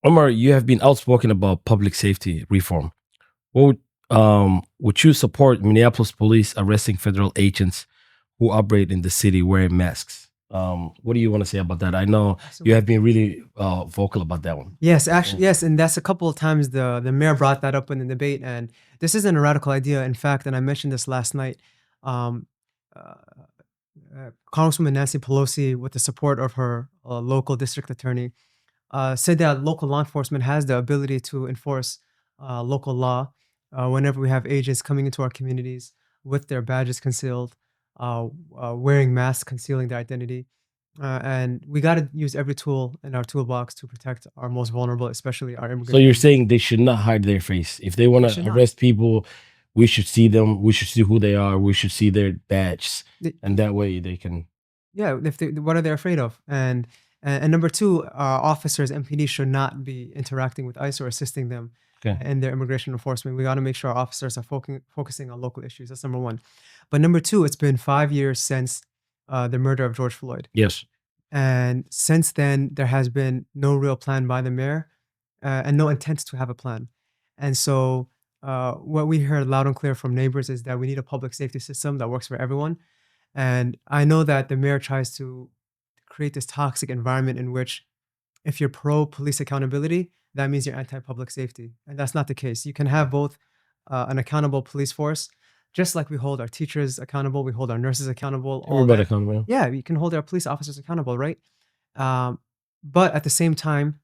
Omar, you have been outspoken about public safety reform. Would you support Minneapolis police arresting federal agents who operate in the city wearing masks? What do you want to say about that? I know you have Absolutely. been really vocal about that one. Yes, Yeah. actually, yes, and that's a couple of times the mayor brought that up in the debate, and this isn't a radical idea. In fact, and I mentioned this last night, um, uh, Congresswoman Nancy Pelosi, with the support of her local district attorney, said that local law enforcement has the ability to enforce local law whenever we have agents coming into our communities with their badges concealed, wearing masks, concealing their identity. And we got to use every tool in our toolbox to protect our most vulnerable, especially our So immigrant you're communities. saying they should not hide their face. If they want They to should not. arrest people, we should see them. We should see who they are. We should see their badges, They- and that way they can. yeah, if they, what are they afraid of? And number two, officers, MPD should not be interacting with ICE or assisting them Okay. in their immigration enforcement. We got to make sure our officers are focusing on local issues. That's number one. But number two, it's been 5 years since the murder of George Floyd. Yes. And since then, there has been no real plan by the mayor and no intent to have a plan. And so, what we heard loud and clear from neighbors is that we need a public safety system that works for everyone. And I know that the mayor tries to create this toxic environment in which if you're pro police accountability, that means you're anti public safety. And that's not the case. You can have both an accountable police force, just like we hold our teachers accountable, we hold our nurses accountable, all Everybody that. come. Yeah, we can hold our police officers accountable, right? Um, but at the same time,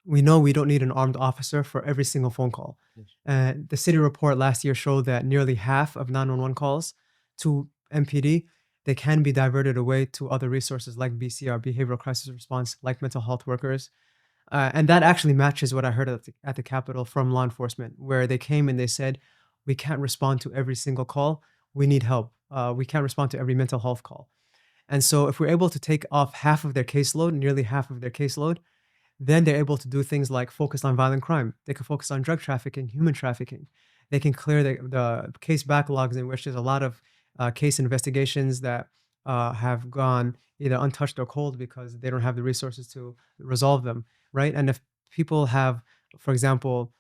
we know we don't need an armed officer for every single phone call. Yes. The city report last year showed that nearly half of 911 calls to MPD, they can be diverted away to other resources like BCR, behavioral crisis response, like mental health workers. And that actually matches what I heard at the Capitol from law enforcement, where they came and they said, we can't respond to every single call. We need help. We can't respond to every mental health call. And so if we're able to take off half of their caseload, nearly half of their caseload, then they're able to do things like focus on violent crime. They can focus on drug trafficking, human trafficking. They can clear the case backlogs in which there's a lot of case investigations that have gone either untouched or cold because they don't have the resources to resolve them, right? And if people have, for example,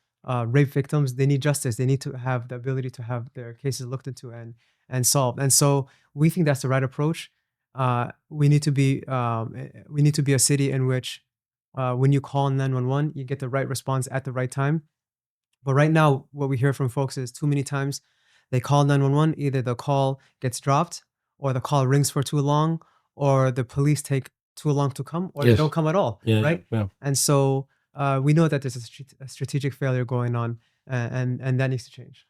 rape victims, they need justice. They need to have the ability to have their cases looked into and solved. And so we think that's the right approach. We need to be a city in which when you call 911, you get the right response at the right time. But right now, what we hear from folks is too many times they call 911, either the call gets dropped or the call rings for too long or the police take too long to come or they Yes. don't come at all, Yeah. right? Yeah. And so we know that there's a strategic failure going on and that needs to change.